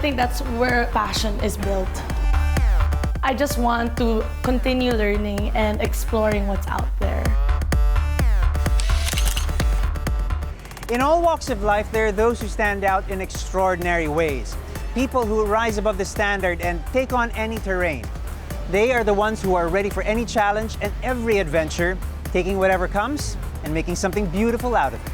think that's where passion is built. I just want to continue learning and exploring what's out there. In all walks of life, there are those who stand out in extraordinary ways. People who rise above the standard and take on any terrain. They are the ones who are ready for any challenge and every adventure, taking whatever comes and making something beautiful out of it.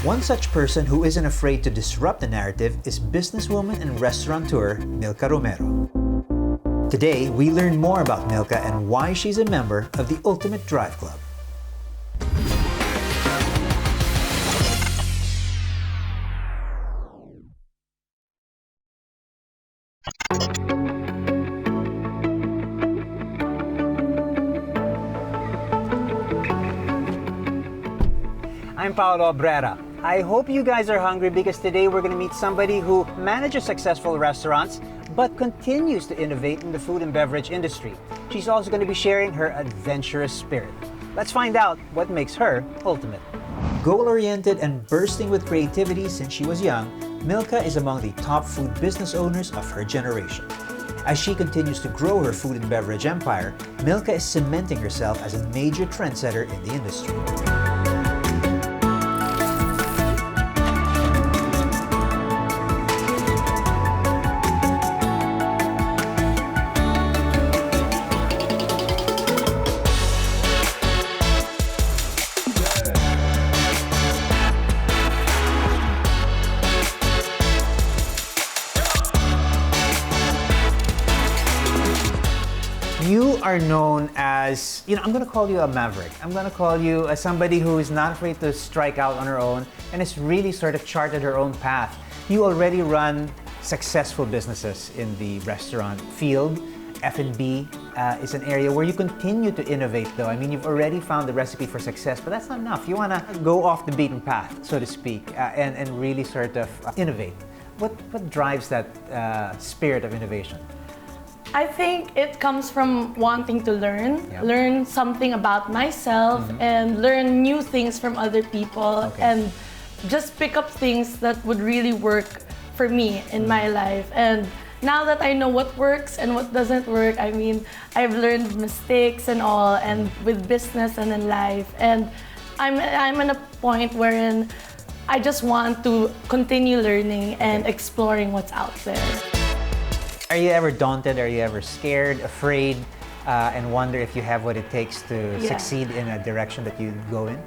One such person who isn't afraid to disrupt the narrative is businesswoman and restaurateur Milka Romero. Today, we learn more about Milka and why she's a member of the Ultimate Drive Club. I'm Paolo Obrera. I hope you guys are hungry because today we're going to meet somebody who manages successful restaurants but continues to innovate in the food and beverage industry. She's also going to be sharing her adventurous spirit. Let's find out what makes her ultimate. Goal-oriented and bursting with creativity since she was young, Milka is among the top food business owners of her generation. As she continues to grow her food and beverage empire, Milka is cementing herself as a major trendsetter in the industry. You are known as, I'm going to call you a maverick. I'm going to call you as somebody who is not afraid to strike out on her own and has really sort of charted her own path. You already run successful businesses in the restaurant field. F&B is an area where you continue to innovate though. I mean, you've already found the recipe for success, but that's not enough. You want to go off the beaten path, so to speak, and really sort of innovate. What drives that spirit of innovation? I think it comes from wanting to learn something about myself and learn new things from other people and just pick up things that would really work for me in my life. And now that I know what works and what doesn't work, I mean, I've learned mistakes and all, and with business and in life. And I'm in a point wherein I just want to continue learning and exploring what's out there. Are you ever daunted? Are you ever scared, afraid, and wonder if you have what it takes to succeed in a direction that you go in?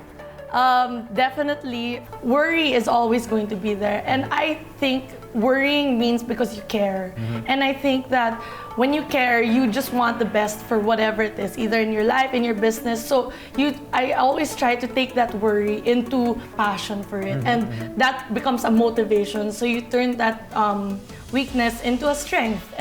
Definitely. Worry is always going to be there. And I think worrying means because you care. And I think that when you care, you just want the best for whatever it is, either in your life, in your business. So I always try to take that worry into passion for it. And that becomes a motivation. So you turn that weakness into a strength.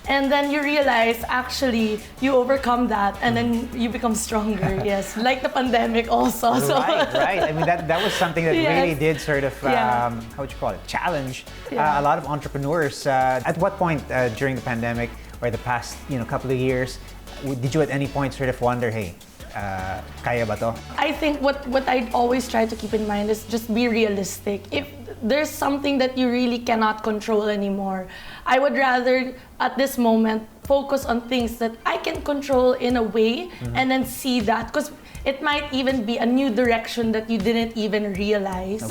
And then you realize, actually, you overcome that, and then you become stronger, yes. Like the pandemic also. So. Right. I mean, that was something that really did sort of, how would you call it, challenge a lot of entrepreneurs. At what point during the pandemic or the past couple of years, did you at any point sort of wonder, hey, kaya ba to? I think what I always try to keep in mind is just be realistic. If there's something that you really cannot control anymore, I would rather, at this moment, focus on things that I can control in a way and then see that. Because it might even be a new direction that you didn't even realize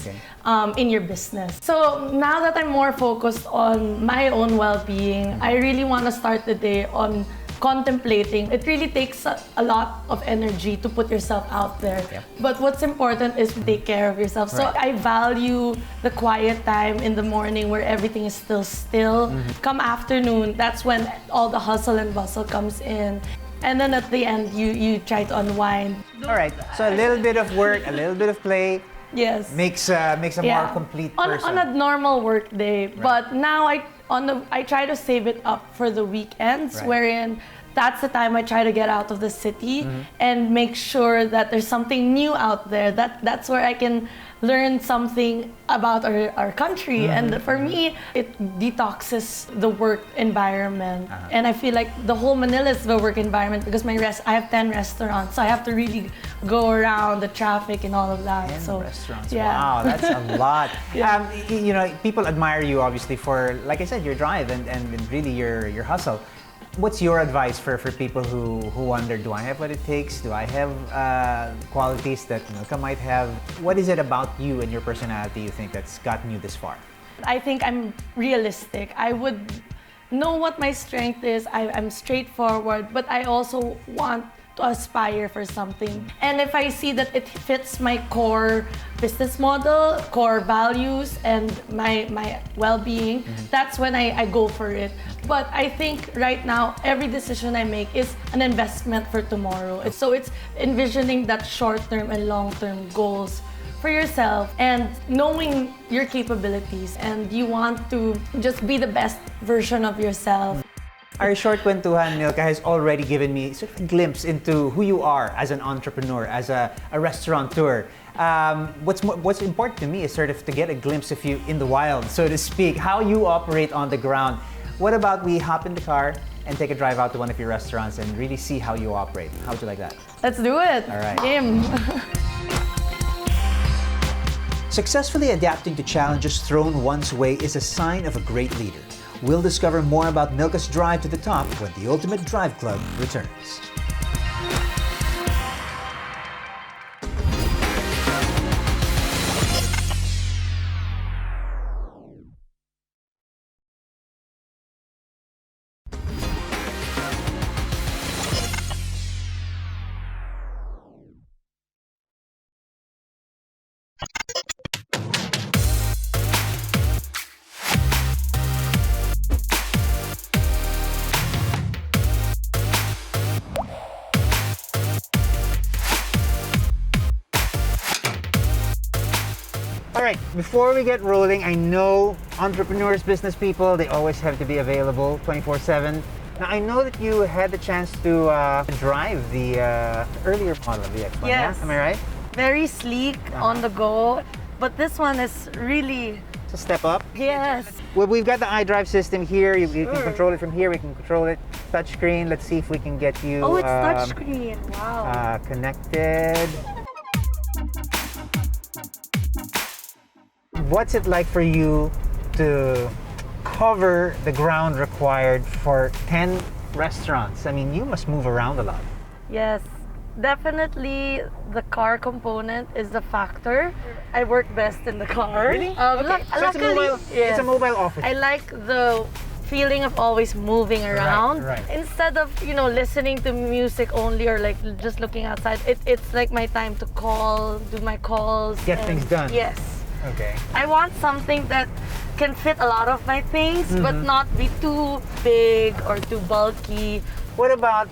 in your business. So now that I'm more focused on my own well-being, I really want to start the day on contemplating. It really takes a lot of energy to put yourself out there. But what's important is to take care of yourself. So I value the quiet time in the morning where everything is still. Come afternoon, that's when all the hustle and bustle comes in. And then at the end, you try to unwind. All right, so a little bit of work, a little bit of play. Yes. Makes a more complete person. On a normal work day. But now I try to save it up for the weekends, wherein that's the time I try to get out of the city and make sure that there's something new out there. That's where I can learn something about our country. And for me, it detoxes the work environment. And I feel like the whole Manila is the work environment because I have 10 restaurants, so I have to really go around the traffic and all of that. 10 restaurants. Yeah. Wow, that's a lot. Yeah. You know, people admire you obviously for, like I said, your drive and really your hustle. What's your advice for people who wonder, do I have what it takes? Do I have qualities that Milka might have? What is it about you and your personality you think that's gotten you this far? I think I'm realistic. I would know what my strength is. I'm straightforward, but I also want to aspire for something. And if I see that it fits my core business model, core values, and my well-being, that's when I go for it. But I think right now, every decision I make is an investment for tomorrow. So it's envisioning that short-term and long-term goals for yourself and knowing your capabilities, and you want to just be the best version of yourself. Our short kwentuhan, Milka, has already given me sort of a glimpse into who you are as an entrepreneur, as a restaurateur. What's important to me is sort of to get a glimpse of you in the wild, so to speak, how you operate on the ground. What about we hop in the car and take a drive out to one of your restaurants and really see how you operate? How would you like that? Let's do it. All right. Game. Successfully adapting to challenges thrown one's way is a sign of a great leader. We'll discover more about Milka's drive to the top when the Ultimate Drive Club returns. All right, before we get rolling, I know entrepreneurs, business people, they always have to be available 24/7. Now, I know that you had the chance to drive the earlier model of the X1, Yes. yeah? Am I right? Very sleek, on the go. But this one is really, It's a step up. yes. Well, we've got the iDrive system here. You can control it from here. We can control it touchscreen. Let's see if we can get you Oh, it's touchscreen. Wow. connected. What's it like for you to cover the ground required for 10 restaurants? I mean, you must move around a lot. Yes, definitely the car component is the factor. I work best in the car. Really? Okay. So it's a mobile, yes. it's a mobile office. I like the feeling of always moving around. right. Instead of, listening to music only or like just looking outside. It's like my time to do my calls. Get things done. Yes. Okay. I want something that can fit a lot of my things, but not be too big or too bulky. What about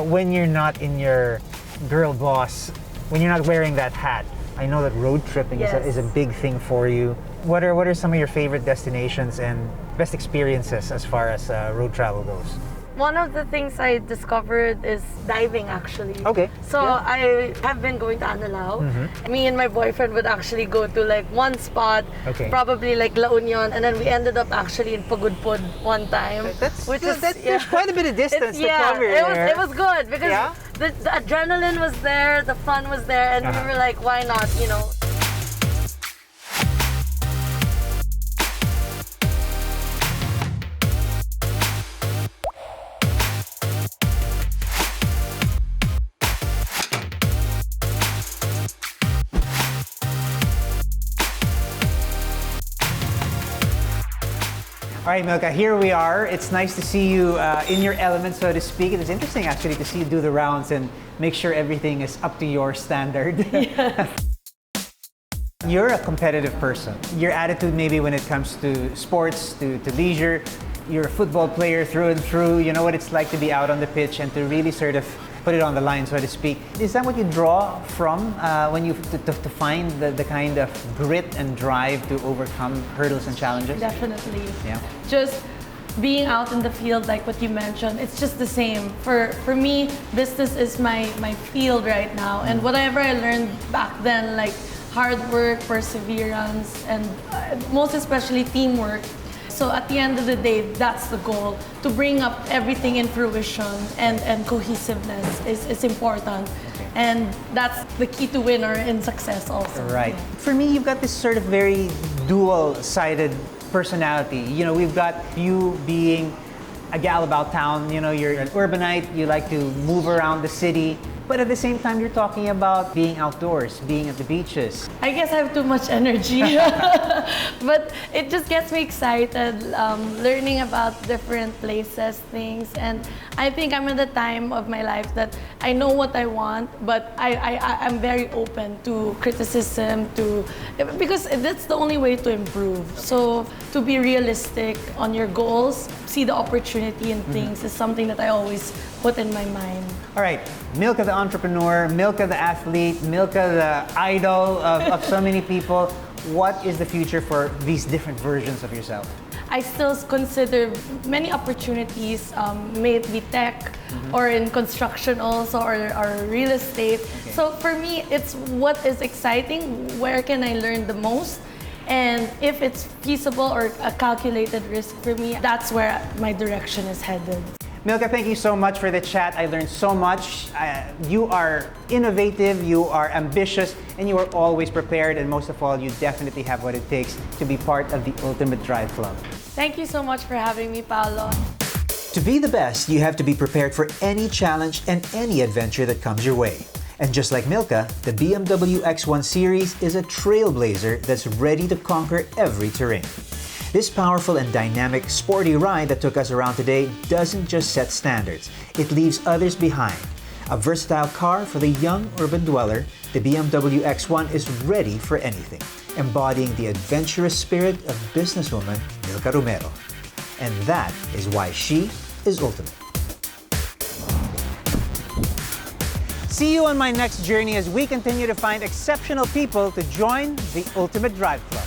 when you're not in your girl boss, when you're not wearing that hat? I know that road tripping Yes. is a big thing for you. What are some of your favorite destinations and best experiences as far as road travel goes? One of the things I discovered is diving, actually. Okay. So Yeah. I have been going to Anilao. Me and my boyfriend would actually go to like one spot, Okay. probably like La Union, and then we ended up actually in Pagudpod one time. There's quite a bit of distance to cover it was good because Yeah? the adrenaline was there, the fun was there, and we were like, why not? All right, Milka, here we are. It's nice to see you in your element, so to speak. It is interesting, actually, to see you do the rounds and make sure everything is up to your standard. Yes. You're a competitive person. Your attitude maybe when it comes to sports, to leisure, you're a football player through and through. You know what it's like to be out on the pitch and to really sort of put it on the line, so to speak. Is that what you draw from when you to find the kind of grit and drive to overcome hurdles and challenges? Definitely. Yeah. Just being out in the field, like what you mentioned, it's just the same. For me, business is my field right now. And whatever I learned back then, like hard work, perseverance, and most especially teamwork. So at the end of the day, that's the goal, to bring up everything in fruition, and cohesiveness is important. And that's the key to win or in success also. Right. Yeah. For me, you've got this sort of very dual-sided personality. You know, we've got you being a gal about town. You know, you're an urbanite, you like to move around the city. But at the same time, you're talking about being outdoors, being at the beaches. I guess I have too much energy. But it just gets me excited, learning about different places, things. And I think I'm at the time of my life that I know what I want, but I'm very open to criticism, because that's the only way to improve. So to be realistic on your goals, see the opportunity in things is something that I always put in my mind. All right, Milka the entrepreneur, Milka the athlete, Milka the idol of so many people. What is the future for these different versions of yourself? I still consider many opportunities, may it be tech or in construction also, or real estate. Okay. So for me, it's what is exciting, where can I learn the most? And if it's feasible or a calculated risk for me, that's where my direction is headed. Milka, thank you so much for the chat. I learned so much. You are innovative, you are ambitious, and you are always prepared. And most of all, you definitely have what it takes to be part of the Ultimate Drive Club. Thank you so much for having me, Paolo. To be the best, you have to be prepared for any challenge and any adventure that comes your way. And just like Milka, the BMW X1 Series is a trailblazer that's ready to conquer every terrain. This powerful and dynamic, sporty ride that took us around today doesn't just set standards, it leaves others behind. A versatile car for the young urban dweller, the BMW X1 is ready for anything, embodying the adventurous spirit of businesswoman Milka Romero. And that is why she is ultimate. See you on my next journey as we continue to find exceptional people to join the Ultimate Drive Club.